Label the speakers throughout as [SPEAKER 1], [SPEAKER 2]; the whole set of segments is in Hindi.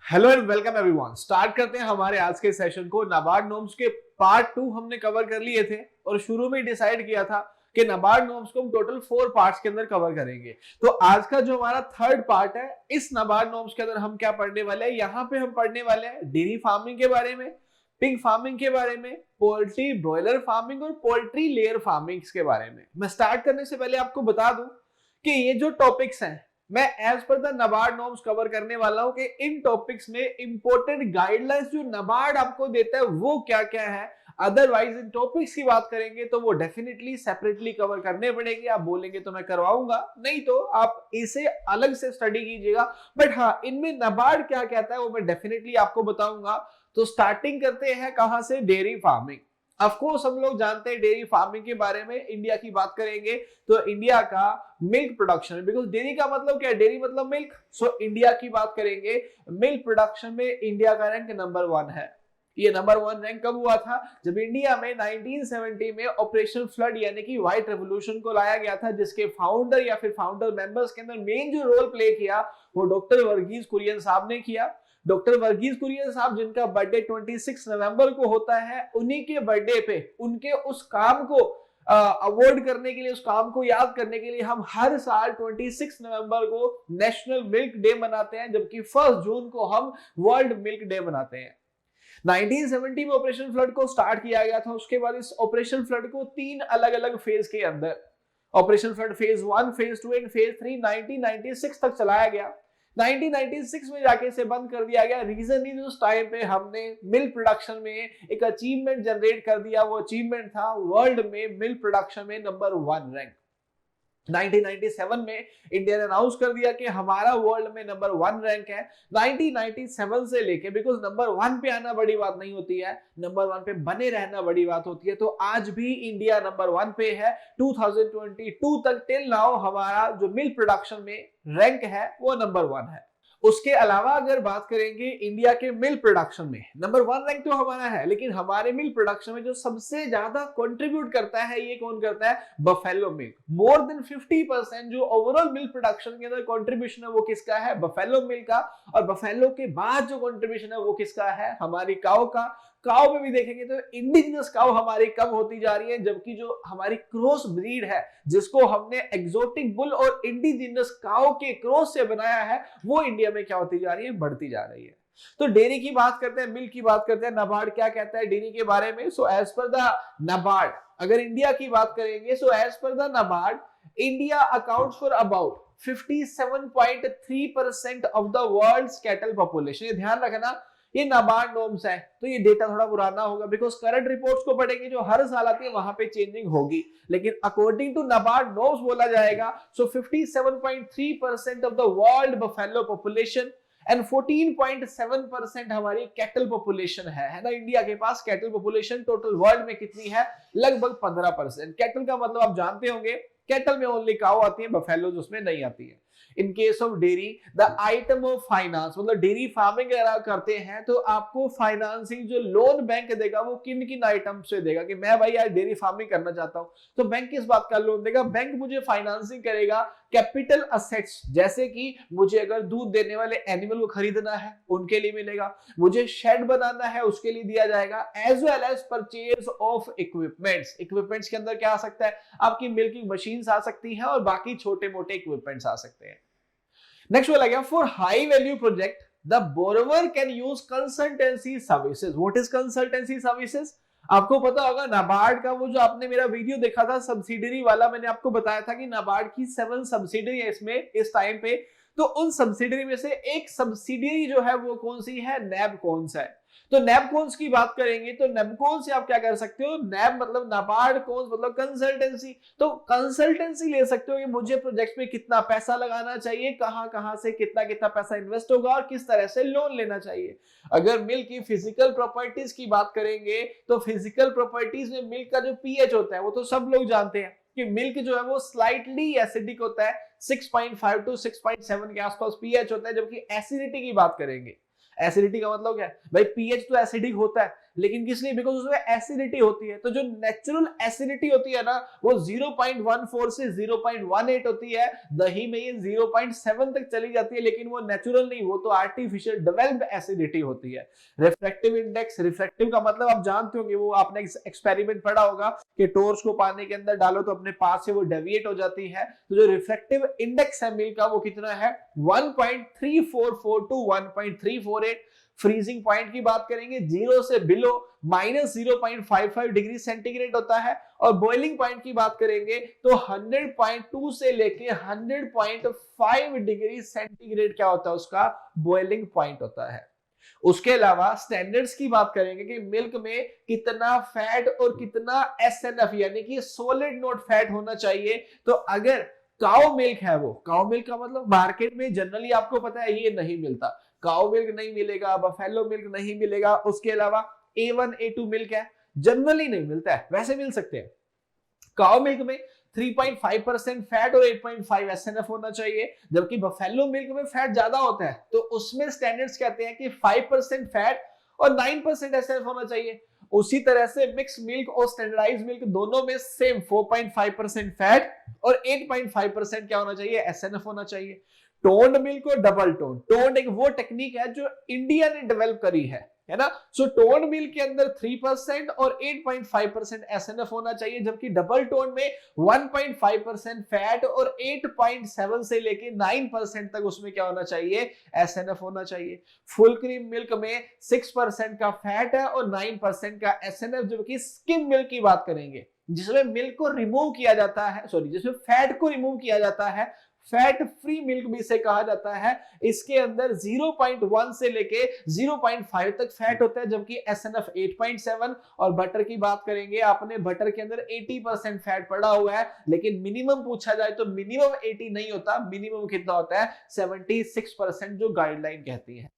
[SPEAKER 1] Hello and welcome everyone. Start करते हैं हमारे आज के सेशन को। नाबार्ड नॉर्म्स के पार्ट 2 हमने कवर कर लिए थे और शुरू में डिसाइड किया था कि नाबार्ड नॉर्म्स को हम टोटल 4 पार्ट्स के अंदर कवर करेंगे। तो आज का जो हमारा थर्ड पार्ट है, इस नाबार्ड नॉर्म्स के अंदर हम क्या पढ़ने वाले हैं, यहाँ पे हम पढ़ने वाले हैं डेयरी फार्मिंग के बारे में, पिग फार्मिंग के बारे में, पोल्ट्री ब्रॉयलर फार्मिंग और पोल्ट्री लेयर फार्मिंग के बारे में। मैं स्टार्ट करने से पहले आपको बता दूं कि ये जो टॉपिक्स हैं मैं as per the NABARD norms cover करने वाला हूं कि इन टॉपिक्स में इंपॉर्टेंट गाइडलाइंस जो नाबार्ड आपको देता है वो क्या क्या है। अदरवाइज इन टॉपिक्स की बात करेंगे तो वो डेफिनेटली सेपरेटली कवर करने पड़ेंगे। आप बोलेंगे तो मैं करवाऊंगा, नहीं तो आप इसे अलग से स्टडी कीजिएगा। बट हाँ, इनमें नाबार्ड क्या कहता है वो मैं डेफिनेटली आपको बताऊंगा। तो स्टार्टिंग करते हैं कहां से, डेयरी फार्मिंग। ऑफ कोर्स हम लोग जानते हैं डेयरी फार्मिंग के बारे में। इंडिया की बात करेंगे तो इंडिया का मिल्क प्रोडक्शन, बिकॉज डेयरी का मतलब क्या है, डेयरी मतलब मिल्क। सो इंडिया की बात करेंगे, मिल्क प्रोडक्शन में इंडिया का रैंक नंबर 1 है। ये नंबर 1 रैंक कब हुआ था, जब इंडिया में 1970 में ऑपरेशन फ्लड यानी कि व्हाइट रेवोल्यूशन को लाया गया था, जिसके फाउंडर या फिर फाउंडर मेंबर्स के अंदर मेन जो रोल प्ले किया वो डॉक्टर वर्गीज कुरियन साहब ने किया। डॉक्टर वर्गीज कुरियन साहब जिनका बर्थडे 26 नवंबर को होता है, उन्हीं के बर्थडे पे उनके उस काम को अवॉर्ड करने के लिए, उस काम को याद करने के लिए हम हर साल 26 नवंबर को नेशनल मिल्क डे मनाते हैं, जबकि 1 जून को हम वर्ल्ड मिल्क डे मनाते हैं। 1970 में ऑपरेशन फ्लड को स्टार्ट किया गया था। उसके बाद इस ऑपरेशन फ्लड को 3 अलग अलग फेज के अंदर, operation flood phase 1, phase 2 and phase 3 1996 तक चलाया गया। 1996 में जाके इसे बंद कर दिया गया। रीजन इज उस टाइम पे हमने मिल्क प्रोडक्शन में एक अचीवमेंट जनरेट कर दिया। वो अचीवमेंट था वर्ल्ड में मिल्क प्रोडक्शन में नंबर 1 रैंक। 1997 में इंडिया ने अनाउंस कर दिया कि हमारा वर्ल्ड में नंबर 1 रैंक है। 1997 से लेके, बिकॉज नंबर 1 पे आना बड़ी बात नहीं होती है, नंबर 1 पे बने रहना बड़ी बात होती है। तो आज भी इंडिया नंबर 1 पे है। 2022 तक टिल नाउ हमारा जो मिल्क प्रोडक्शन में रैंक है वो नंबर 1 है। उसके अलावा अगर बात करेंगे इंडिया के मिल्क प्रोडक्शन में, नंबर 1 रैंक तो हमारा है, लेकिन हमारे मिल्क प्रोडक्शन में जो सबसे ज्यादा कंट्रीब्यूट करता है, ये कौन करता है, बफेलो मिल्क। मोर देन 50% जो ओवरऑल मिल्क प्रोडक्शन के अंदर कंट्रीब्यूशन है वो किसका है, बफेलो मिल्क का। और बफेलो के बाद जो कंट्रीब्यूशन है वो किसका है, हमारी काऊ का। काऊ में भी देखेंगे तो इंडिजिनस काऊ हमारी कम होती जा रही है, जबकि जो हमारी क्रॉस ब्रीड है, जिसको हमने एक्सोटिक बुल और इंडिजिनस काऊ के क्रॉस से बनाया है, वो इंडिया में क्या होती जा रही है, बढ़ती जा रही है। तो डेयरी की बात करते हैं, मिल्क की बात करते हैं, नाबार्ड क्या कहता है डेयरी के बारे में। So as per the NABARD, अगर इंडिया की बात करेंगे, so as per the NABARD, India accounts for about 57.3% of the world's cattle population. ये ध्यान रखना, ये नाबार्ड नॉर्म्स है तो ये डेटा थोड़ा पुराना होगा, बिकॉज करंट रिपोर्ट्स को पढ़ेंगे जो हर साल आती है वहां पे चेंजिंग होगी, लेकिन अकॉर्डिंग टू नाबार्ड नॉर्म्स बोला जाएगा। सो 57.3% of the world buffalo population and 14.7% हमारी कैटल पॉपुलेशन है ना। इंडिया के पास कैटल पॉपुलेशन टोटल वर्ल्ड में कितनी है, लगभग 15%। कैटल का मतलब आप जानते होंगे, कैटल में ओनली काऊ आती है, बफेलोज उसमें नहीं आती है। In case of dairy the item of finance, मतलब डेयरी फार्मिंग अगर करते हैं तो आपको फाइनेंसिंग जो लोन बैंक देगा वो किन किन आइटम से देगा, कि मैं भाई यार डेयरी फार्मिंग करना चाहता हूं, तो बैंक किस बात का लोन देगा, बैंक मुझे फाइनेंसिंग करेगा कैपिटल असेट्स, जैसे कि मुझे अगर दूध देने वाले एनिमल को खरीदना है उनके लिए मिलेगा, मुझे शेड बनाना है उसके लिए दिया जाएगा, as well as purchase of equipments. Equipments के अंदर क्या आ सकता है, आपकी मिल्किंग मशीन्स आ सकती हैं और बाकी छोटे मोटे इक्विपमेंट्स आ सकते हैं। नेक्स्ट वाला गया, for high value project the borrower can use consultancy services. What is consultancy services, आपको पता होगा नाबार्ड का वो जो आपने मेरा वीडियो देखा था सब्सिडरी वाला, मैंने आपको बताया था कि नाबार्ड की 7 सब्सिडरी है इसमें इस टाइम पे। तो उन सब्सिडरी में से एक सब्सिडरी जो है वो कौन सी है, नैबकॉन्स है। तो नैबकॉन्स की बात करेंगे तो नैबकॉन्स से आप क्या कर सकते हो, नैब मतलब नाबार्ड, कॉन्स मतलब कंसल्टेंसी। तो कंसल्टेंसी ले सकते हो कि मुझे प्रोजेक्ट में कितना पैसा लगाना चाहिए, कहां कहां से कितना कितना पैसा इन्वेस्ट होगा और किस तरह से लोन लेना चाहिए। अगर मिल्क की फिजिकल प्रॉपर्टीज की बात करेंगे तो फिजिकल प्रॉपर्टीज में मिल्क का जो पीएच होता है वो तो सब लोग जानते हैं कि मिल्क जो है वो स्लाइटली एसिडिक होता है, 6.5 टू 6.7 के आसपास पीएच होता है। जबकि एसिडिटी की बात करेंगे, एसिडिटी का मतलब क्या है भाई, पीएच तो एसिडिक होता है, लेकिन किस लिए? बिकॉज उसमें एसिडिटी होती है। तो जो नेचुरल एसिडिटी होती है ना वो 0.14 से 0.18 होती है, दही में ये 0.7 तक चली जाती है, लेकिन वो नेचुरल नहीं, वो तो आर्टिफिशियल डेवलप्ड एसिडिटी होती है। रिफ्रैक्टिव इंडेक्स, रिफ्रैक्टिव का मतलब आप जानते होंगे, वो आपने एक्सपेरिमेंट पढ़ा होगा कि टॉर्च को पानी के अंदर डालो तो अपने पास से वो डेविएट हो जाती है। तो जो रिफ्रैक्टिव इंडेक्स है मिल्क का वो कितना है? 1.344 टू 1.348। फ्रीजिंग पॉइंट की बात करेंगे, 0 से बिलो -0.55 डिग्री सेंटीग्रेड होता है। और बॉइलिंग पॉइंट की बात करेंगे तो 100.2 से लेके 100.5 डिग्री सेंटीग्रेड क्या होता है? उसका बॉइलिंग पॉइंट होता है। उसके अलावा स्टैंडर्ड्स की बात करेंगे कि मिल्क में कितना फैट और कितना एसएनएफ यानी कि सॉलिड नोट फैट होना चाहिए। तो अगर काउ मिल्क है, वो काउ मिल्क का मतलब मार्केट में जनरली आपको पता है ये नहीं मिलता, काउ मिल्क नहीं मिलेगा, बफेलो मिल्क नहीं मिलेगा। उसके अलावा A1 A2 मिल्क है, जनरली नहीं मिलता है, वैसे मिल सकते हैं। काउ मिल्क में 3.5% फैट और 8.5 एसएनएफ होना चाहिए, जबकि बफेलो मिल्क में फैट ज्यादा होता है। तो उसमें स्टैंडर्ड्स कहते हैं कि 5% फैट और 9% एसएनएफ होना चाहिए। उसी तरह से मिक्स मिल्क और स्टैंडर्डाइज्ड मिल्क दोनों में सेम 4.5% फैट और 8.5% क्या होना चाहिए? एसएनएफ होना चाहिए। टोन्ड मिल्क और डबल टोन, टोन्ड एक वो टेक्निक है जो इंडिया ने डेवलप करी है ना। सो टोन्ड मिल्क के अंदर 3% और 8.5% एसएनएफ होना चाहिए, जबकि डबल टोन में 1.5% फैट और 8.7 से लेके 9% तक उसमें क्या होना चाहिए? एसएनएफ होना चाहिए। फुल क्रीम मिल्क में 6% का फैट है और 9% का एसएनएफ, जबकि स्किम मिल्क की बात करेंगे जिसमें मिल्क को रिमूव किया जाता है, सॉरी जिसमें फैट को रिमूव किया जाता है, फैट फ्री मिल्क भी इसे कहा जाता है। इसके अंदर 0.1 से लेके 0.5 तक फैट होता है, जबकि एसएनएफ 8.7। और बटर की बात करेंगे, आपने बटर के अंदर 80% फैट पड़ा हुआ है, लेकिन मिनिमम पूछा जाए तो मिनिमम 80 नहीं होता, मिनिमम कितना होता है? 76% जो गाइडलाइन कहती है।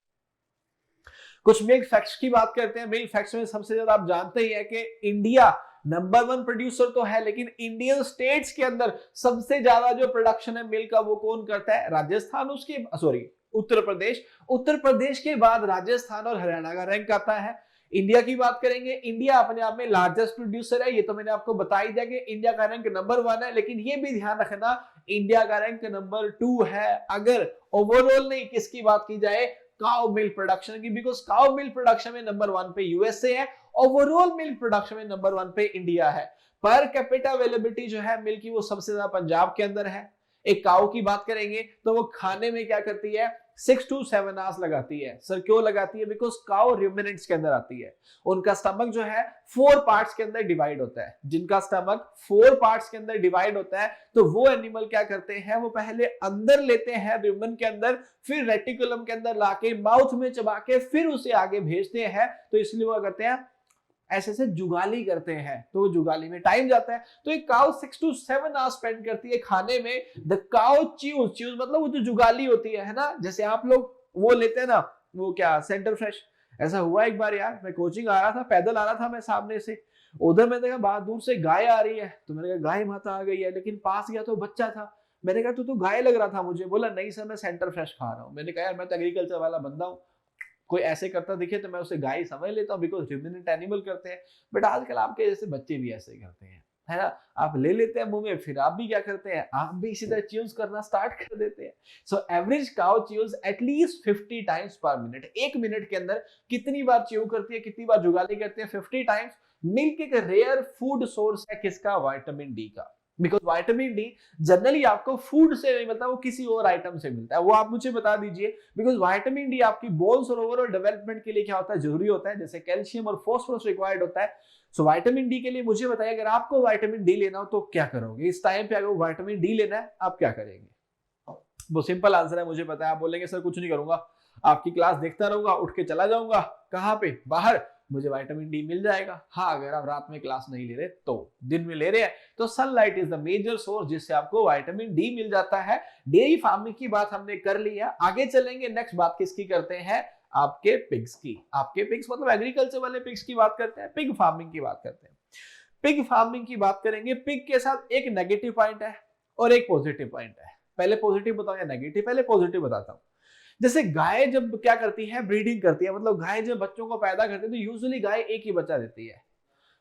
[SPEAKER 1] कुछ मिल्क फैक्ट्स की बात करते हैं। मिल्क फैक्ट्स में सबसे ज्यादा आप जानते ही है कि इंडिया नंबर 1 प्रोड्यूसर तो है, लेकिन इंडियन स्टेट्स के अंदर सबसे ज्यादा जो प्रोडक्शन है मिल्क का वो कौन करता है? राजस्थान, उसके सॉरी उत्तर प्रदेश। उत्तर प्रदेश के बाद राजस्थान और हरियाणा का रैंक आता है। इंडिया की बात करेंगे, इंडिया अपने आप में लार्जेस्ट प्रोड्यूसर है, ये तो मैंने आपको बता ही दिया कि इंडिया का रैंक नंबर 1 है, लेकिन ये भी ध्यान रखना इंडिया का रैंक नंबर 2 है अगर ओवरऑल नहीं किसकी बात की जाए? काउ मिल्क प्रोडक्शन की, बिकॉज काउ मिल्क प्रोडक्शन में नंबर 1 पे यूएसए है, ओवरऑल मिल्क प्रोडक्शन में नंबर 1 पे इंडिया है। पर कैपिटा अवेलेबिलिटी जो है मिल्क की वो सबसे ज्यादा पंजाब के अंदर है। एक काउ की बात करेंगे तो वो खाने में क्या करती है? 6 to 7 आवर्स लगाती है। सर क्यों लगाती है? बिकॉज काउ रूमिनेंट्स के अंदर आती है। उनका स्टमक जो है 4 पार्ट्स के अंदर डिवाइड होता है। जिनका स्टमक 4 पार्ट्स के अंदर डिवाइड होता है तो वो एनिमल क्या करते हैं? वो पहले अंदर लेते हैं रूमेन के अंदर, फिर रेटिकुलम के अंदर लाके माउथ में चबा के फिर उसे आगे भेजते हैं। तो इसलिए वो करते हैं ऐसे से जुगाली करते हैं, तो जुगाली में टाइम जाता है। तो एक काउ 6 to 7 आवर्स स्पेंड करती है खाने में। द काउ च्यूज मतलब वो जो जुगाली होती है ना, जैसे आप लोग वो लेते हैं ना, वो क्या सेंटर फ्रेश। ऐसा हुआ एक बार यार, मैं कोचिंग आ रहा था, पैदल आ रहा था मैं, सामने से उधर मैंने देखा बाहर दूर से गाय आ रही है, तो मैंने कहा गाय माता आ गई है, लेकिन पास गया तो बच्चा था। मैंने कहा तू तो गाय लग रहा था मुझे। बोला नहीं सर मैं सेंटर फ्रेश खा रहा हूँ। मैंने कहा यार मैं तो एग्रीकल्चर वाला बंदा हूँ, कोई ऐसे करता दिखे तो मैं उसे गाय समझ लेता हूँ, बिकॉज ह्यूमनेंट एनिमल करते हैं। बट आजकल आपके जैसे बच्चे भी ऐसे करते हैं, है ना। आप ले लेते हैं मुंह में, फिर आप भी क्या करते हैं? आप भी इसी तरह च्यूज करना स्टार्ट कर देते हैं। So average cow choose at least 50 times पर मिनट। 1 मिनट के अंदर कितनी बार च्यू करती है, कितनी बार जुगाली करती है? 50 टाइम्स। मिल्क एक रेयर फूड सोर्स है किसका? विटामिन डी का। बिकॉज विटामिन डी जनरली आपको फूड से नहीं मिलता, वो किसी और आइटम से मिलता है। वो आप मुझे बता दीजिए, बिकॉज विटामिन डी आपकी बोन्स और ओवरऑल डेवलपमेंट के लिए क्या होता है? जरूरी होता है, जैसे कैल्शियम और फास्फोरस रिक्वायर्ड होता है। सो विटामिन डी के लिए मुझे बताइए, अगर आपको विटामिन डी लेना हो तो क्या करोगे? इस टाइम पे अगर विटामिन डी लेना है आप क्या करेंगे? वो सिंपल आंसर है, मुझे पता है। आप बोलेंगे सर कुछ नहीं करूंगा, आपकी क्लास देखता रहूंगा, उठ के चला जाऊंगा कहां पे? बाहर, मुझे विटामिन डी मिल जाएगा। हाँ, अगर आप रात में क्लास नहीं ले रहे तो। दिन में ले रहे हैं तो sunlight is the major source जिससे आपको विटामिन डी मिल जाता है। डेयरी फार्मिंग की बात हमने कर ली है, आगे चलेंगे। नेक्स्ट बात किसकी करते हैं? आपके पिग्स की। आपके पिग्स मतलब एग्रीकल्चर वाले पिग्स की बात करते हैं, पिग फार्मिंग की बात करते हैं। पिग फार्मिंग की बात करेंगे। पिग के साथ एक नेगेटिव पॉइंट है और एक पॉजिटिव पॉइंट है। पहले पॉजिटिव बताओ या नेगेटिव? पहले पॉजिटिव बताता हूं। जैसे गाय जब क्या करती है, ब्रीडिंग करती है, मतलब गाय जब बच्चों को पैदा करती है तो यूजुअली गाय एक ही बच्चा देती है।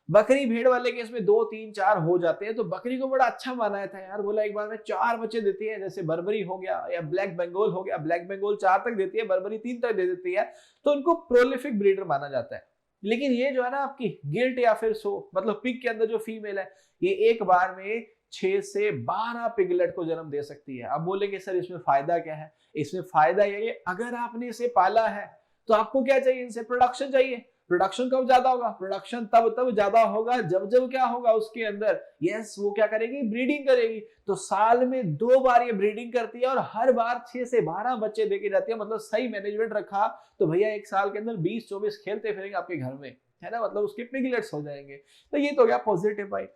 [SPEAKER 1] बकरी भेड़ वाले केस में 2 3 4 हो जाते हैं, तो बकरी को बड़ा अच्छा माना था यार, बोला एक बार में 4 बच्चे देती है, जैसे बर्बरी हो गया या ब्लैक बंगाल हो गया, ब्लैक बंगाल 4 तक देती है, बर्बरी 3 तक दे देती है, तो उनको प्रोलिफिक ब्रीडर माना जाता है। लेकिन ये जो है ना आपकी गिल्ट या फिर सो, मतलब पिग के अंदर जो फीमेल है, ये एक बार में 6 से 12 पिगलेट को जन्म दे सकती है। अब बोलेंगे सर इसमें फायदा क्या है? इसमें फायदा ये है, अगर आपने इसे पाला है तो आपको क्या चाहिए? इनसे प्रोडक्शन चाहिए। प्रोडक्शन कब ज्यादा होगा? प्रोडक्शन तब ज्यादा होगा जब जब क्या होगा उसके अंदर, यस वो क्या करेगी? ब्रीडिंग करेगी। तो साल में 2 बार ये ब्रीडिंग करती है और हर बार 6 से 12 बच्चे देके जाती है। मतलब सही मैनेजमेंट रखा तो भैया एक साल के अंदर 20-24 खेलते फिरेंगे आपके घर में, है ना, मतलब उसके पिगलेट्स हो जाएंगे। तो ये तो हो गया पॉजिटिव पॉइंट।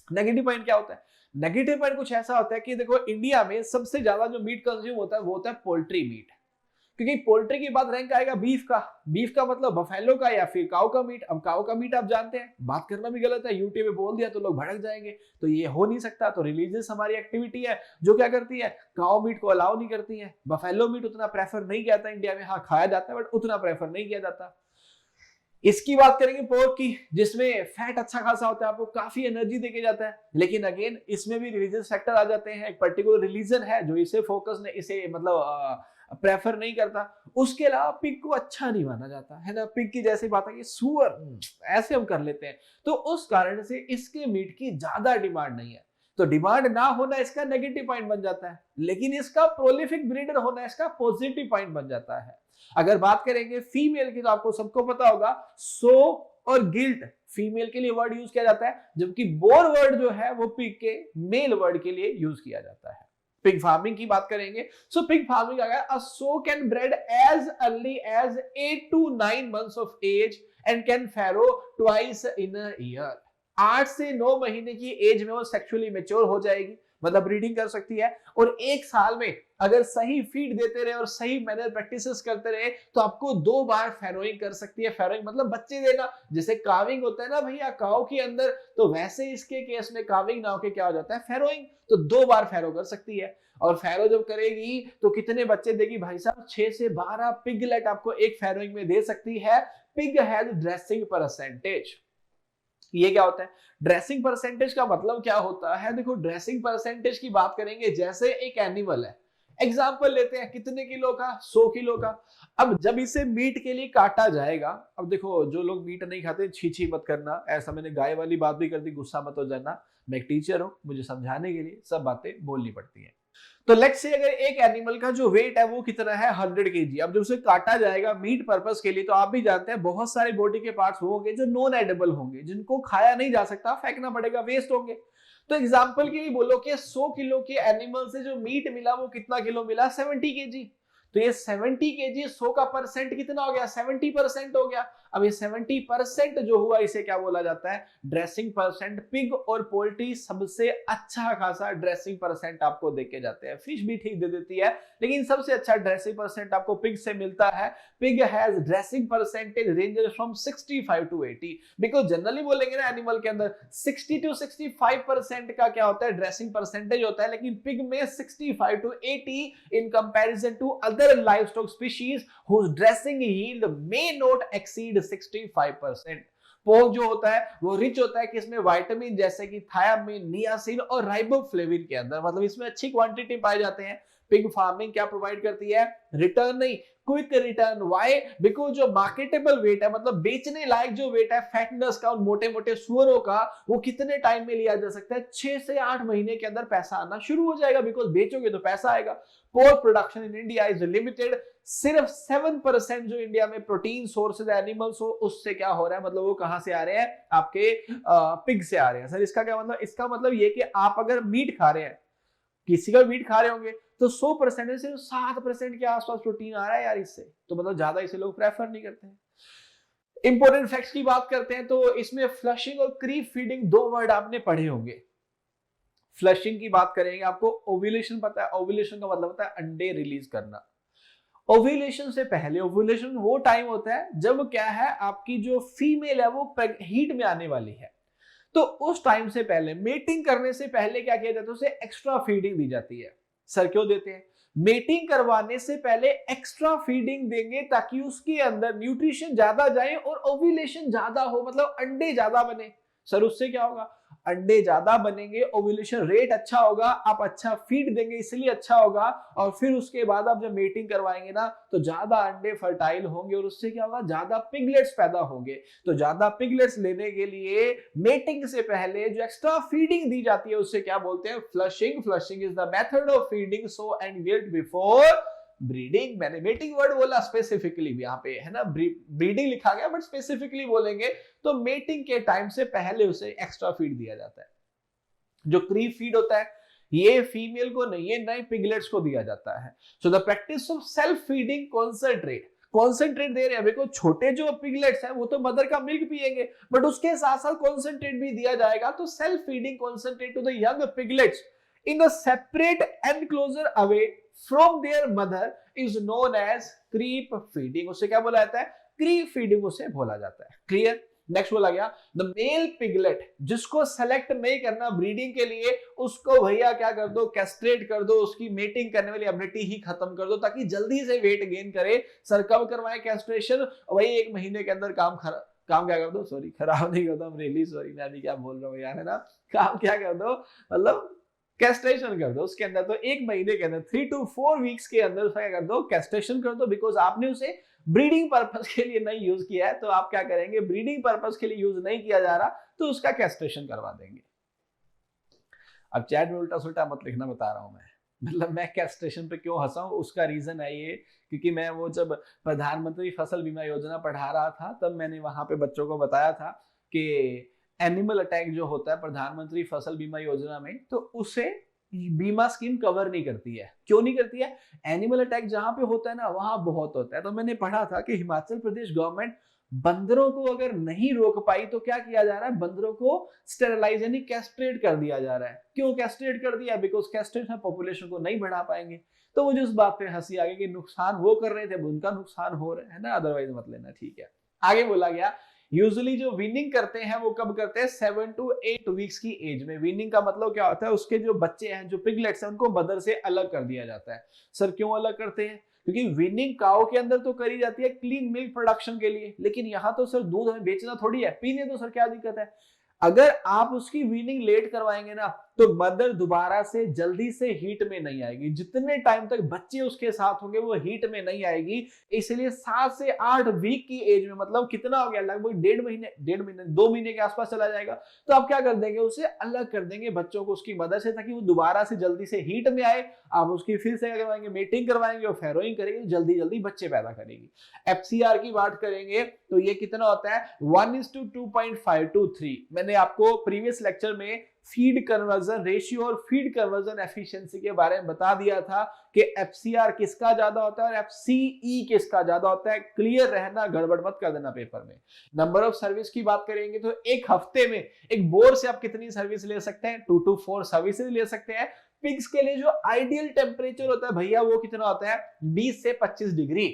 [SPEAKER 1] नेगेटिव पॉइंट क्या होता है? नेगेटिव पॉइंट कुछ ऐसा होता है कि देखो इंडिया में सबसे ज्यादा जो मीट कंज्यूम होता है वो होता है पोल्ट्री मीट, क्योंकि पोल्ट्री के बाद रैंक आएगा बीफ का। बीफ का मतलब बफेलो का या फिर काऊ का मीट। अब काऊ का मीट आप जानते हैं, बात करना भी गलत है, यूट्यूब पे बोल दिया तो लोग भड़क जाएंगे, तो ये हो नहीं सकता। तो रिलीजियस हमारी एक्टिविटी है जो क्या करती है, काऊ मीट को अलाउ नहीं करती है। बफेलो मीट उतना प्रेफर नहीं किया जाता इंडिया में, हाँ खाया जाता है बट उतना प्रेफर नहीं किया जाता। इसकी बात करेंगे पोर्क की, जिसमें फैट अच्छा खासा होता है, आपको काफी एनर्जी देके जाता है, लेकिन अगेन इसमें भी रिलीजियस फैक्टर आ जाते हैं। एक पर्टिकुलर रिलीजन है जो इसे फोकस ने इसे मतलब प्रेफर नहीं करता। उसके अलावा पिग को अच्छा नहीं माना जाता है ना, पिग की जैसी बात है कि सुअर ऐसे हम कर लेते हैं, तो उस कारण से इसके मीट की ज्यादा डिमांड नहीं है। तो डिमांड ना होना इसका नेगेटिव पॉइंट बन जाता है, लेकिन इसका प्रोलिफिक ब्रीडर होना इसका पॉजिटिव पॉइंट बन जाता है। अगर बात करेंगे फीमेल की, तो आपको सबको पता होगा सो और गिल्ट फीमेल के लिए वर्ड यूज किया जाता है, जबकि बोर वर्ड जो है वो पिग के मेल वर्ड के लिए यूज किया जाता है। पिग फार्मिंग की बात करेंगे, सो पिग फार्मिंग अगर a so can breed as early age 8 to 9 months of age and can farrow twice in a year। 8 से 9 महीने की एज में वो सेक्सुअली मैच्योर हो जाएगी, मतलब ब्रीडिंग कर सकती है, और एक साल में अगर सही फीड देते रहे और सही मैनर प्रैक्टिसेस करते रहे तो आपको 2 बार फैरोइंग कर सकती है। फैरोइंग मतलब बच्चे देना, जैसे काविंग होता है ना भैया काऊ के अंदर, तो वैसे इसके केस में काविंग ना होके क्या हो जाता है, फैरोइंग। तो 2 बार फैरो कर सकती है, और फैरो जब करेगी तो कितने बच्चे देगी भाई साहब? 6 से 12 पिगलेट आपको एक फैरोइंग में दे सकती है। Pig has dressing percentage. ये क्या होता है? ड्रेसिंग परसेंटेज का मतलब क्या होता है? देखो ड्रेसिंग परसेंटेज की बात करेंगे, जैसे एक एनिमल है, एग्जाम्पल लेते हैं, कितने किलो का? 100 किलो का। अब जब इसे मीट के लिए काटा जाएगा, अब देखो जो लोग मीट नहीं खाते छी छी मत करना, ऐसा मैंने गाय वाली बात भी कर दी, गुस्सा मत हो जाना, मैं एक टीचर हूं, मुझे समझाने के लिए सब बातें बोलनी पड़ती है। तो लेट्स से अगर एक एनिमल का जो वेट है वो कितना है, 100 केजी। अब जब उसे काटा जाएगा मीट पर्पस के लिए, तो आप भी जानते हैं बहुत सारे बॉडी के पार्ट्स होंगे जो नॉन एडिबल होंगे, जिनको खाया नहीं जा सकता, फेंकना पड़ेगा, वेस्ट होंगे। तो एग्जांपल के लिए बोलो कि 100 किलो के एनिमल से जो मीट मिला वो कितना किलो मिला? 70 केजी। तो ये 70 केजी 100 का परसेंट कितना हो गया? 70% हो गया। अब ये 70% जो हुआ इसे क्या बोला जाता है? Dressing percent. पिग और पोल्ट्री सबसे अच्छा खासा ड्रेसिंग परसेंट आपको देके जाते हैं। फिश भी ठीक दे देती है, लेकिन सबसे अच्छा ड्रेसिंग परसेंट आपको पिग से मिलता है। Pig has dressing percentage ranges from 65 to 80, because generally बोलेंगे ना एनिमल के अंदर 60 to 65% का क्या होता है? ड्रेसिंग परसेंटेज होता है, लेकिन पिग में 65 to 80 in comparison to other livestock species whose dressing yield may not exceed 65%। Pork जो होता है वो रिच होता है किसमें? विटामिन जैसे कि थायामिन, नियासिन और राइबोफ्लेविन के अंदर, मतलब इसमें अच्छी क्वांटिटी पाए जाते हैं। पिग फार्मिंग क्या प्रोवाइड करती है? रिटर्न नहीं, क्विक रिटर्न। व्हाई? बिकॉज जो मार्केटेबल वेट है, मतलब बेचने लायक जो वेट है फैटनेस का उन मोटे मोटे सुअरों का, वो कितने टाइम में लिया जा सकता है? 6 से 8 महीने के अंदर पैसा आना शुरू हो जाएगा, बिकॉज बेचोगे तो पैसा आएगा। Pork production in India is limited. सिर्फ 7% जो इंडिया में प्रोटीन सोर्सेज एनिमल्स हो उससे क्या हो रहा है, मतलब वो कहां से आ रहे हैं? आपके पिग से आ रहे हैं। सर इसका क्या मतलब? इसका मतलब ये कि आप अगर मीट खा रहे हैं, किसी का मीट खा रहे होंगे, तो 100% में सिर्फ 7% के आसपास प्रोटीन आ रहा है यार इससे, तो मतलब ज्यादा इसे लोग प्रेफर नहीं करते हैं। इंपॉर्टेंट फैक्ट्स की बात करते हैं, तो इसमें फ्लशिंग और क्रीप फीडिंग 2 वर्ड आपने पढ़े होंगे। फ्लशिंग की बात करेंगे, आपको ओव्यूलेशन पता है? ओव्यूलेशन का मतलब होता है अंडे रिलीज करना। ओव्यूलेशन से पहले, ओव्यूलेशन वो टाइम होता है जब क्या है, आपकी जो फीमेल है वो हीट में आने वाली है, तो उस टाइम से पहले, मेटिंग करने से पहले क्या किया जाता है? उसे एक्स्ट्रा फीडिंग दी जाती है। सर क्यों देते हैं? मेटिंग करवाने से पहले एक्स्ट्रा फीडिंग देंगे ताकि उसके अंदर न्यूट्रिशन ज्यादा जाए और ओव्यूलेशन ज्यादा हो, मतलब अंडे ज्यादा बने। सर उससे क्या होगा? अंडे ज्यादा बनेंगे, ओव्यूलेशन रेट अच्छा होगा, आप अच्छा फीड देंगे इसलिए अच्छा होगा, और फिर उसके बाद आप जब मेटिंग करवाएंगे ना तो ज्यादा अंडे फर्टाइल होंगे और उससे क्या होगा? ज्यादा पिगलेट्स पैदा होंगे। तो ज्यादा पिगलेट्स लेने के लिए मेटिंग से पहले जो एक्स्ट्रा फीडिंग दी जाती है उससे क्या बोलते हैं? Flushing. Flushing is the method of feeding so and guilt before breeding. मैंने मेटिंग वर्ड बोला स्पेसिफिकली, यहाँ पे है ना ब्रीडिंग लिखा गया बट स्पेसिफिकली बोलेंगे तो मेटिंग के टाइम से पहले उसे एक्स्ट्रा फीड दिया जाता है। जो क्री फीड होता है ये फीमेल को नहीं, ये नए पिगलेट्स को दिया जाता है। So the practice of self feeding concentrate दे रहे हैं। देखो छोटे जो पिगलेट्स हैं वो तो मदर का मिल्क पिएंगे बट उसके साथ साथ कॉन्सेंट्रेट भी दिया जाएगा। तो self feeding concentrate to the young piglets in a separate enclosure away from their mother is known as creep feeding। उसे क्या बोला जाता है? creep feeding उसे बोला जाता है। क्लियर? नेक्स्ट बोला गया द मेल पिगलेट, जिसको सेलेक्ट नहीं करना ब्रीडिंग के लिए उसको भैया क्या कर दो? कैस्ट्रेट कर दो, उसकी मेटिंग करने वाली एबिलिटी ही खत्म कर दो ताकि जल्दी से वेट गेन करे। सर कब करवाए कैस्ट्रेशन? वही 1 महीने के अंदर काम क्या कर दो? सॉरी खराब नहीं करता, रियली सॉरी, मैं अभी क्या बोल रहा हूँ यार, है ना। काम क्या कर दो? मतलब कैस्ट्रेशन कर दो उसके अंदर। तो 1 महीने के अंदर 3 to 4 वीक्स के अंदर क्या कर दो? कैस्ट्रेशन कर दो। बिकॉज आपने उसे ब्रीडिंग पर्पस के लिए नहीं यूज किया है, तो आप क्या करेंगे? ब्रीडिंग पर्पस के लिए यूज नहीं किया जा रहा तो उसका कैस्ट्रेशन करवा देंगे। अब चैट में उल्टा सुल्टा मत लिखना, बता रहा हूं मैं। मतलब मैं कैस्ट्रेशन पे क्यों हंसा हूं उसका रीजन है ये, क्योंकि मैं वो जब प्रधानमंत्री फसल बीमा योजना पढ़ा रहा था तब मैंने वहां पे बच्चों को बताया था कि एनिमल अटैक जो होता है प्रधानमंत्री फसल बीमा योजना में, तो उसे बीमा स्कीम कवर नहीं करती है। क्यों नहीं करती है? एनिमल अटैक जहां पे होता है ना वहां बहुत होता है। तो मैंने पढ़ा था कि हिमाचल प्रदेश गवर्नमेंट बंदरों को अगर नहीं रोक पाई तो क्या किया जा रहा है? बंदरों को स्टेरलाइज यानी कैस्ट्रेट कर दिया जा रहा है। क्यों कैस्ट्रेट कर दिया? बिकॉज कैस्ट्रेट में पॉपुलेशन को नहीं बढ़ा पाएंगे। तो मुझे उस बात पे हंसी आ गई कि नुकसान वो कर रहे थे, उनका नुकसान हो रहा है ना, अदरवाइज मत लेना। ठीक है, आगे बोला गया यूजुअली जो वीनिंग करते हैं वो कब करते हैं? 7 to 8 वीक्स की एज में। वीनिंग का मतलब क्या होता है? उसके जो बच्चे हैं, जो पिगलेट्स हैं, उनको मदर से अलग कर दिया जाता है। सर क्यों अलग करते हैं? क्योंकि वीनिंग काऊ के अंदर तो करी जाती है क्लीन मिल्क प्रोडक्शन के लिए, लेकिन यहाँ तो सर दूध हमें बेचना थोड़ी है, पीने तो सर क्या दिक्कत है? अगर आप उसकी वीनिंग लेट करवाएंगे ना तो मदर दोबारा से जल्दी से हीट में नहीं आएगी। जितने टाइम तक बच्चे उसके साथ होंगे वो हीट में नहीं आएगी। इसलिए 7 से 8 वीक की एज में, मतलब कितना हो गया? लगभग 2 महीने के आसपास चला जाएगा। तो आप क्या कर देंगे? उसे अलग कर देंगे बच्चों को उसकी मदर से, ताकि वो दोबारा से जल्दी से हीट में आए। आप उसकी फिर से करवाएंगे, मेटिंग करवाएंगे और फैरोइंग करेंगे, जल्दी जल्दी बच्चे पैदा करेगी। एफसीआर की बात करेंगे तो ये कितना होता है? 1:2.5 to 3। मैंने आपको प्रीवियस लेक्चर में फीड कन्वर्जन रेशियो और फीड कन्वर्जन एफिशिएंसी के बारे में बता दिया था कि एफसीआर किसका ज्यादा होता है और एफसीई किसका ज्यादा होता है। क्लियर रहना, गड़बड़ मत कर देना पेपर में। नंबर ऑफ सर्विस की बात करेंगे तो एक हफ्ते में एक बोर से आप कितनी सर्विस ले सकते हैं? 2 to 4 सर्विसेज ले सकते हैं। पिग्स के लिए जो आइडियल टेम्परेचर होता है भैया वो कितना होता है? 20 से 25 डिग्री।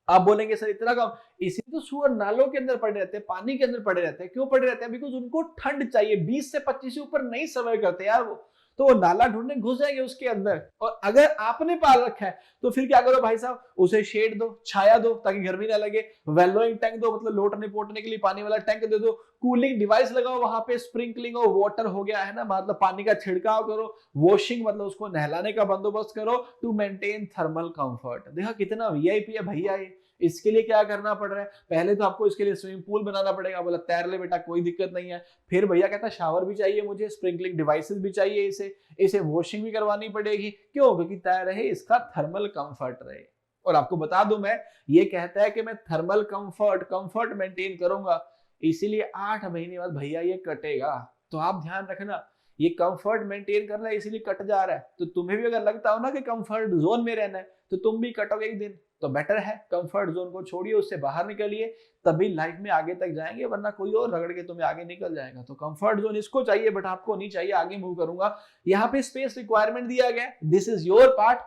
[SPEAKER 1] आप बोलेंगे सर इतना कम, इसी तो सुअर नालों के अंदर पड़े रहते हैं, पानी के अंदर पड़े रहते हैं। क्यों पड़े रहते हैं? बिकॉज उनको ठंड चाहिए। 20 से 25 से ऊपर नहीं सर्वाइव करते यार वो, तो वो नाला ढूंढने घुस जाएंगे उसके अंदर। और अगर आपने पाल रखा है तो फिर क्या करो भाई साहब? उसे शेड दो, छाया दो ताकि गर्मी ना लगे। वेलोइंग टैंक दो, मतलब लोटने पोटने के लिए पानी वाला टैंक दे दो। कूलिंग डिवाइस लगाओ वहां पे, स्प्रिंकलिंग और वाटर हो गया है ना, मतलब पानी का छिड़काव करो। वॉशिंग मतलब उसको नहलाने का बंदोबस्त करो टू मेंटेन थर्मल कंफर्ट। देखा कितना वीआईपी है भैया ये। इसके लिए क्या करना पड़ रहा है? पहले तो आपको इसके लिए स्विमिंग पूल बनाना पड़ेगा। बोला तैर ले बेटा, कोई दिक्कत नहीं है। फिर भैया कहता शावर भी चाहिए मुझे, स्प्रिंकलिंग डिवाइसेस भी चाहिए, इसे वॉशिंग भी करवानी पड़ेगी। क्यों? क्योंकि तैर रहे, इसका थर्मल कंफर्ट रहे। और आपको बता दूं मैं, ये कहता है कि मैं थर्मल कंफर्ट मेंटेन करूंगा, इसीलिए 8 महीने बाद भैया ये कटेगा। तो आप ध्यान रखना, ये कंफर्ट मेंटेन कर रहा है इसीलिए कट जा रहा है। तो तुम्हें भी अगर लगता हो ना कि कंफर्ट जोन में रहना है तो तुम भी कटोगे एक दिन। तो बेटर है कंफर्ट जोन को छोड़िए, उससे बाहर निकलिए, तभी लाइफ में आगे तक जाएंगे, वरना कोई और रगड़ के तुम्हें आगे निकल जाएगा। तो कंफर्ट जोन इसको चाहिए बट आपको नहीं चाहिए। आगे मूव करूंगा। यहाँ पे स्पेस रिक्वायरमेंट दिया गया, this is your part.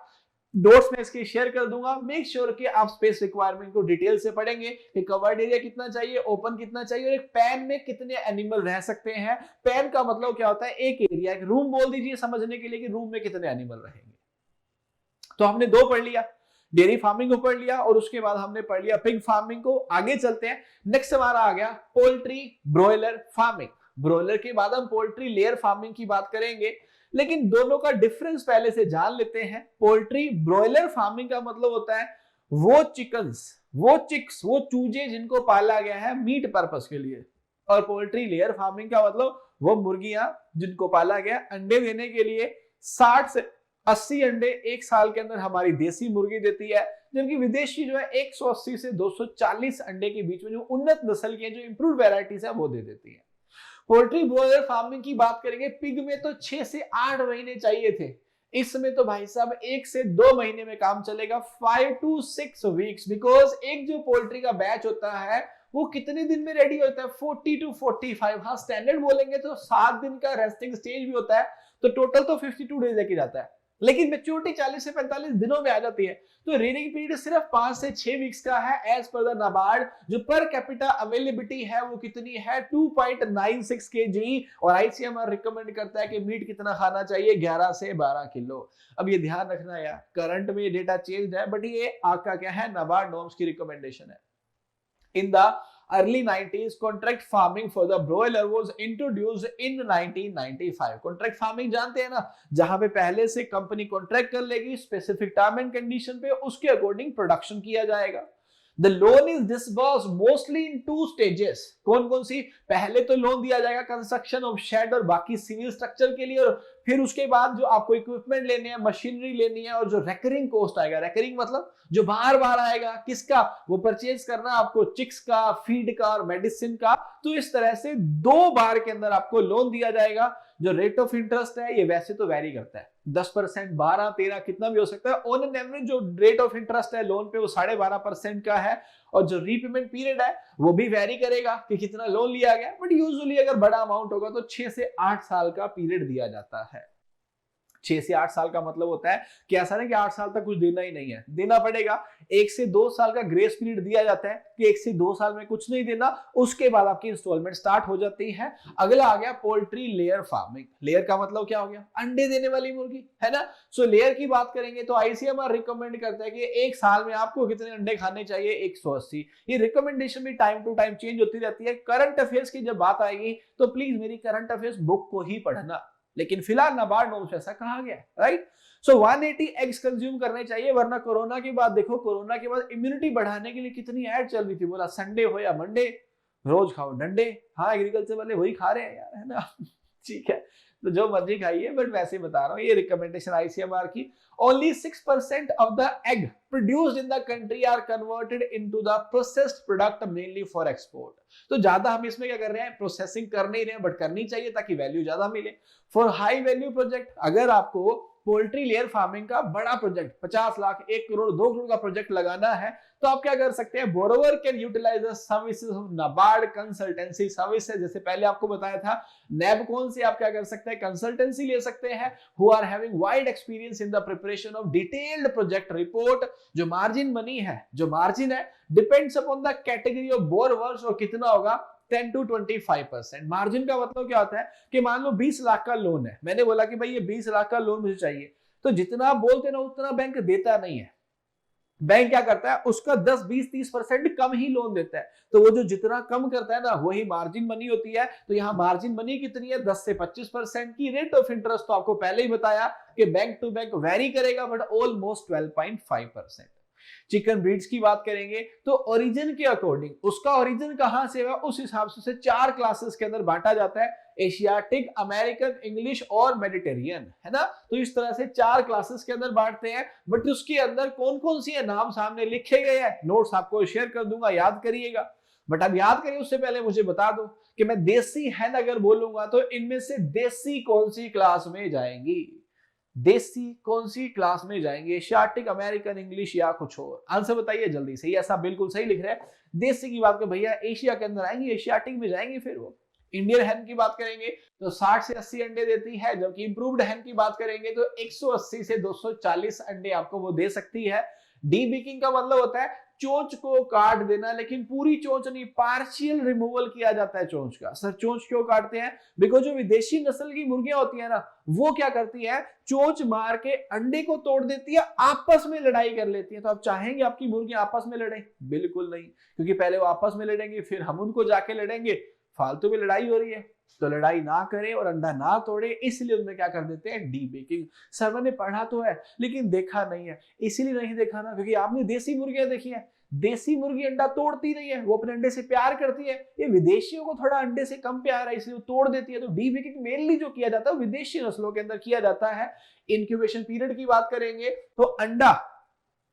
[SPEAKER 1] Notes में इसके शेयर कर दूंगा। मेक श्योर कि आप स्पेस रिक्वायरमेंट को डिटेल से पढ़ेंगे कि कवर्ड एरिया कितना चाहिए, ओपन कितना चाहिए और एक पैन में कितने एनिमल रह सकते हैं। पैन का मतलब क्या होता है? एक एरिया, एक रूम बोल दीजिए समझने के लिए कि रूम में कितने एनिमल रहेंगे। तो हमने दो पढ़ लिया, डेयरी फार्मिंग को पढ़ लिया और उसके बाद हमने पढ़ लिया पिग फार्मिंग को। आगे चलते हैं, नेक्स्ट हमारा आ गया पोल्ट्री ब्रॉयलर फार्मिंग। ब्रॉयलर के बाद हम पोल्ट्री लेयर फार्मिंग की बात करेंगे, लेकिन दोनों का डिफरेंस पहले से जान लेते हैं। पोल्ट्री ब्रॉयलर फार्मिंग का मतलब होता है वो चिकन्स, वो चिक्स, वो चूजे जिनको पाला गया है मीट पर्पस के लिए, और पोल्ट्री लेयर फार्मिंग का मतलब वो मुर्गियां जिनको पाला गया अंडे देने के लिए। 60 से 80 अंडे एक साल के अंदर हमारी देसी मुर्गी देती है, जबकि विदेशी जो है 180 से 240 अंडे के बीच में जो उन्नत नस्ल की जो इंप्रूव्ड वैरायटीज है वो दे देती है। पोल्ट्री ब्रॉयलर फार्मिंग की बात करेंगे, पिग में तो 6 से 8 महीने चाहिए थे, इसमें तो भाई साहब 1 से 2 महीने में काम चलेगा, 5 to 6 वीक्स, बिकॉज एक जो पोल्ट्री का बैच होता है वो कितने दिन में रेडी होता है, 40 to 45। हाँ स्टैंडर्ड बोलेंगे तो 7 दिन का रेस्टिंग स्टेज भी होता है, तो टोटल तो 52 डेज लेके जाता है, लेकिन मैच्योरिटी 40 से 45 दिनों में आ जाती है। तो रेनिंग पीरियड सिर्फ 5 से 6 वीक्स का है एज पर द नाबार्ड। जो पर कैपिटा अवेलेबिलिटी है वो कितनी है, 2.96 kg, और आईसीएमआर रिकमेंड करता है कि मीट कितना खाना चाहिए, 11 से 12 किलो। अब ये ध्यान रखना यार, करंट में ये डेटा चेंज है, बट ये आपका क्या है, नाबार्ड नॉर्म्स की रिकमेंडेशन है। In the early 90s, contract farming for the broiler was introduced in 1995. Contract farming जानते हैं ना, जहां पे पहले से कंपनी कॉन्ट्रैक्ट कर लेगी स्पेसिफिक टर्म एंड कंडीशन पे, उसके अकॉर्डिंग प्रोडक्शन किया जाएगा। The loan is disbursed mostly in 2 stages. कौन कौन सी, पहले तो लोन दिया जाएगा कंस्ट्रक्शन ऑफ शेड और बाकी सिविल स्ट्रक्चर के लिए, और फिर उसके बाद जो आपको इक्विपमेंट लेने हैं, मशीनरी लेनी है, और जो रेकरिंग कॉस्ट आएगा, रेकरिंग मतलब जो बार बार आएगा, किसका, वो परचेज करना आपको चिक्स का, फीड का और मेडिसिन का। तो इस तरह से 2 बार के अंदर आपको लोन दिया जाएगा। जो रेट ऑफ इंटरेस्ट है ये वैसे तो वेरी करता है, 10%, 12, 13 कितना भी हो सकता है। ऑन एन एवरेज जो रेट ऑफ इंटरेस्ट है लोन पे वो 12.5% का है, और जो रीपेमेंट पीरियड है वो भी वेरी करेगा कि कितना लोन लिया गया, बट यूजुअली अगर बड़ा अमाउंट होगा तो 6 से 8 साल का पीरियड दिया जाता है। 6 से 8 साल का मतलब होता है कि ऐसा नहीं कि 8 साल तक कुछ देना ही नहीं है, देना पड़ेगा। 1 से 2 साल का ग्रेस पीरियड दिया जाता है कि 1 से 2 साल में कुछ नहीं देना, उसके बाद आपकी इंस्टॉलमेंट स्टार्ट हो जाती है। अगला आ गया पोल्ट्री लेयर फार्मिंग। लेयर का मतलब क्या हो गया, अंडे देने वाली मुर्गी, है ना। सो लेयर की बात करेंगे तो आईसीएमआर रिकमेंड करता है कि एक साल में आपको कितने अंडे खाने चाहिए, 180। ये रिकमेंडेशन भी टाइम टू टाइम चेंज होती रहती है। करंट अफेयर्स की जब बात आएगी तो प्लीज मेरी करंट अफेयर्स बुक को ही पढ़ना, लेकिन फिलहाल नाबार्ड नॉर्म्स ऐसा कहा गया, राइट। सो 180 एग्स कंज्यूम करने चाहिए, वरना कोरोना के बाद देखो, कोरोना के बाद इम्यूनिटी बढ़ाने के लिए कितनी ऐड चल रही थी, बोला संडे हो या मंडे रोज खाओ डंडे। हाँ एग्रीकल्चर वाले वही खा रहे हैं यार, है ना ठीक है, तो जो मर्जी खाइए, बट वैसे बता रहा हूँ ये रिकमेंडेशन आईसीएमआर की। Only 6% of the egg produced in the country are converted into the processed product mainly for export. तो ज्यादा हम इसमें क्या कर रहे हैं, प्रोसेसिंग कर नहीं रहे हैं, बट करनी चाहिए ताकि वैल्यू ज्यादा मिले। फॉर हाई वैल्यू प्रोजेक्ट, अगर आपको पोल्ट्री लेयर फार्मिंग का बड़ा प्रोजेक्ट 50 लाख, 1 करोड़, 2 करोड़ का प्रोजेक्ट लगाना है, तो आप क्या कर सकते हैं, borrower can utilise the services of NABARD consultancy services. जैसे पहले आपको बताया था नैबकॉन से आप क्या कर सकते हैं, कंसल्टेंसी ले सकते हैं, who are having wide experience in the preparation of detailed project report. जो मार्जिन मनी है, जो मार्जिन है, depends upon the category of borrowers, और कितना होगा 10 to 25%। मार्जिन का मतलब क्या होता है कि मान लो 20 लाख का लोन है, मैंने बोला कि भाई ये 20 लाख का लोन मुझे चाहिए, तो जितना आप बोलते ना उतना बैंक देता नहीं है। बैंक क्या करता है, उसका 10, 20, 30% कम ही लोन देता है। तो वो जो जितना कम करता है ना वही मार्जिन मनी होती है। तो यहाँ मार्जिन मनी कितनी है, 10 से 25% की। रेट ऑफ इंटरेस्ट तो आपको पहले ही बताया कि बैंक टू बैंक वेरी करेगा, बट ऑलमोस्ट 12.5%। चिकन ब्रीड्स की बात करेंगे तो ओरिजिन के अकॉर्डिंग, उसका ओरिजिन कहां से है उस हिसाब से 4 क्लासेस के अंदर बांटा जाता है, एशियाटिक, अमेरिकन, इंग्लिश और मेडिटेरियन, है ना। तो इस तरह से 4 क्लासेस के अंदर बांटते हैं, बट उसके अंदर कौन कौन सी है नाम सामने लिखे गए हैं, नोट्स आपको शेयर कर दूंगा, याद करिएगा। बट अब याद करिए उससे पहले मुझे बता दो कि मैं देसी हैन अगर बोलूंगा तो इनमें से देसी कौन सी क्लास में जाएंगी, देसी कौन सी क्लास में जाएंगे, एशियाटिक, अमेरिकन, इंग्लिश या कुछ और। आंसर बताइए जल्दी से। ऐसा बिल्कुल सही लिख रहे हैं, देसी की बात कर भैया एशिया के अंदर आएंगे, एशियाटिक में जाएंगे। फिर वो इंडियन हैन की बात करेंगे तो 60 से 80 अंडे देती है, जबकि इंप्रूव्ड हैन की बात करेंगे तो 180 से 240 अंडे आपको वो दे सकती है। डी बीकिंग का मतलब होता है चोंच को काट देना, लेकिन पूरी चोंच नहीं, पार्शियल रिमूवल किया जाता है चोंच का। सर चोंच क्यों काटते हैं? बिकॉज जो विदेशी नस्ल की मुर्गियां होती है ना, वो क्या करती है, चोंच मार के अंडे को तोड़ देती है, आपस में लड़ाई कर लेती है। तो आप चाहेंगे आपकी मुर्गियां आपस में लड़े? बिल्कुल नहीं, क्योंकि पहले वो आपस में लड़ेंगे, फिर हम उनको जाके लड़ेंगे, फालतू में लड़ाई हो रही है। तो लड़ाई ना करें और अंडा ना तोड़े, इसलिए उनमें क्या कर देते हैं, डीबेकिंग। सर मैंने पढ़ा तो है लेकिन देखा नहीं है। इसीलिए नहीं देखा ना क्योंकि आपने देसी मुर्गियां देखी है, देसी मुर्गी अंडा तोड़ती नहीं है, वो अपने अंडे से प्यार करती है। ये विदेशियों को थोड़ा अंडे से कम प्यार है, इसलिए वो तोड़ देती है। तो डीबेकिंग मेनली जो किया जाता है विदेशी नस्लों के अंदर किया जाता है। इंक्यूबेशन पीरियड की बात करेंगे तो अंडा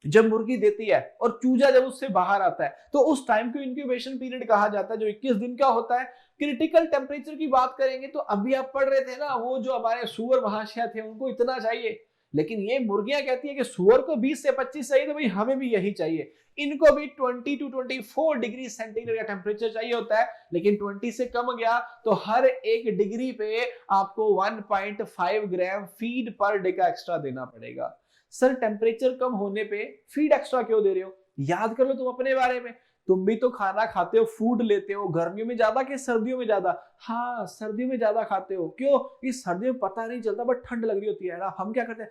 [SPEAKER 1] जब मुर्गी देती है और चूजा जब उससे बाहर आता है, तो उस टाइम को इंक्यूबेशन पीरियड कहा जाता है, जो 21 दिन का होता है। क्रिटिकल टेम्परेचर की बात करेंगे तो अभी आप पढ़ रहे थे ना, वो जो हमारे सुअर महाशय थे उनको इतना चाहिए, लेकिन ये मुर्गियां कहती है कि सुअर को 20 से 25 चाहिए, तो भाई हमें भी यही चाहिए। इनको भी 20 to 24 डिग्री सेंटीग्रेड का टेम्परेचर चाहिए होता है, लेकिन 20 से कम गया तो हर एक डिग्री पे आपको 1.5 ग्राम फीड पर डे का एक्स्ट्रा देना पड़ेगा। सर टेम्परेचर कम होने पे फीड एक्स्ट्रा क्यों दे रहे हो? याद कर लो तुम अपने बारे में, तुम भी तो खाना खाते हो, फूड लेते हो, गर्मियों में ज्यादा कि सर्दियों में ज्यादा? हाँ, सर्दियों में ज्यादा खाते हो। क्यों? इस सर्दियों में पता नहीं चलता बट ठंड लग रही होती है ना, हम क्या करते हैं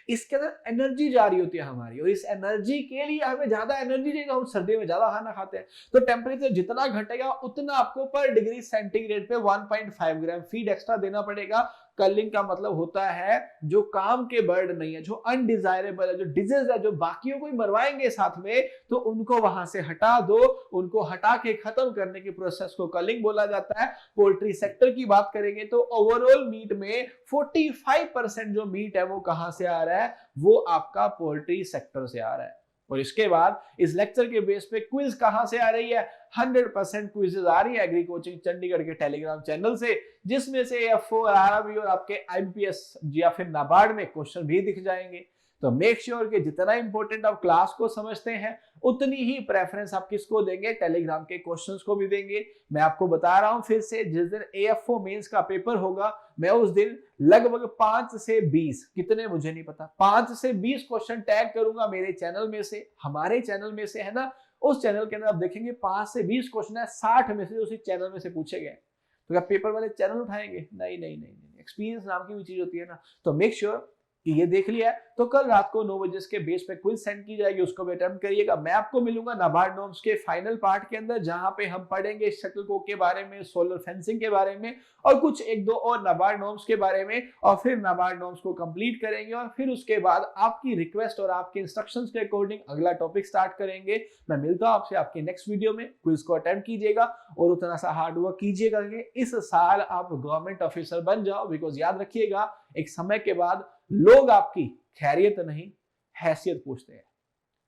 [SPEAKER 1] इसके अंदर एनर्जी जा रही होती है हमारी, और इस एनर्जी के लिए हमें ज्यादा एनर्जी चाहिए, हम सर्दियों में ज्यादा खाना खाते हैं। तो टेम्परेचर जितना घटेगा उतना आपको पर डिग्री सेंटीग्रेड पे 1.5 ग्राम फीड एक्स्ट्रा देना पड़ेगा। कलिंग का मतलब होता है जो काम के बर्ड नहीं है, जो अनडिजायरेबल है, जो डिजीज है, जो बाकियों को ही मरवाएंगे साथ में, तो उनको वहां से हटा दो। उनको हटा के खत्म करने की प्रोसेस को कलिंग बोला जाता है। पोल्ट्री सेक्टर की बात करेंगे तो ओवरऑल मीट में 45% जो मीट है वो कहां से आ रहा है, वो आपका पोल्ट्री सेक्टर से आ रहा है। और इसके बाद इस लेक्चर के बेस पे क्विज कहां से आ रही है? 100% क्विजेज आ रही है एग्री कोचिंग चंडीगढ़ के टेलीग्राम चैनल से, जिसमें से एफओ, आरआरबी और आपके आईबीपीएस या फिर नाबार्ड में क्वेश्चन भी दिख जाएंगे। तो मेक श्योर कि जितना इंपॉर्टेंट आप क्लास को समझते हैं उतनी ही प्रेफरेंस आप किसको देंगे, टेलीग्राम के क्वेश्चंस को भी देंगे। मैं आपको बता रहा हूं फिर से, जिस दिन एएफओ मेंस का पेपर होगा, मैं उस दिन लगभग 5 से 20, कितने मुझे नहीं पता, 5 से 20 क्वेश्चन टैग करूंगा मेरे चैनल में से, हमारे चैनल में से है ना, उस चैनल के अंदर आप देखेंगे 5 से 20 क्वेश्चन है, 60 में से उसी चैनल में से पूछे गए। तो क्या पेपर वाले चैनल उठाएंगे? नहीं नहीं नहीं नहीं, एक्सपीरियंस नाम की भी चीज होती है ना। तो मेक श्योर कि ये देख लिया है, तो कल रात को 9 बजे इसके बेस पे क्विज सेंड की जाएगी, उसको भी अटेम्प्ट करिएगा। मैं आपको मिलूंगा नाबार्ड नॉर्म्स के फाइनल पार्ट के अंदर, जहां पे हम पढ़ेंगे शटलकॉक के बारे में, सोलर फेंसिंग के बारे में, और कुछ एक दो और नाबार्ड नॉर्म्स के बारे में, और फिर नाबार्ड नॉर्म्स को कंप्लीट करेंगे। और फिर उसके बाद आपकी रिक्वेस्ट और आपके इंस्ट्रक्शंस के अकॉर्डिंग अगला टॉपिक स्टार्ट करेंगे। मैं मिलता हूं आपसे आपके नेक्स्ट वीडियो में। क्विज को अटेम्प्ट कीजिएगा और उतना सा हार्ड वर्क कीजिएगा कि इस साल आप गवर्नमेंट ऑफिसर बन जाओ। बिकॉज याद रखिएगा, एक समय के बाद लोग आपकी खैरियत नहीं, हैसियत पूछते हैं।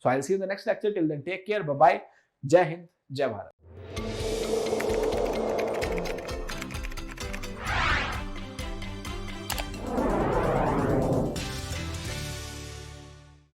[SPEAKER 1] So I will see you in the next lecture. Till then take care, bye bye, Jai Hind, जय भारत।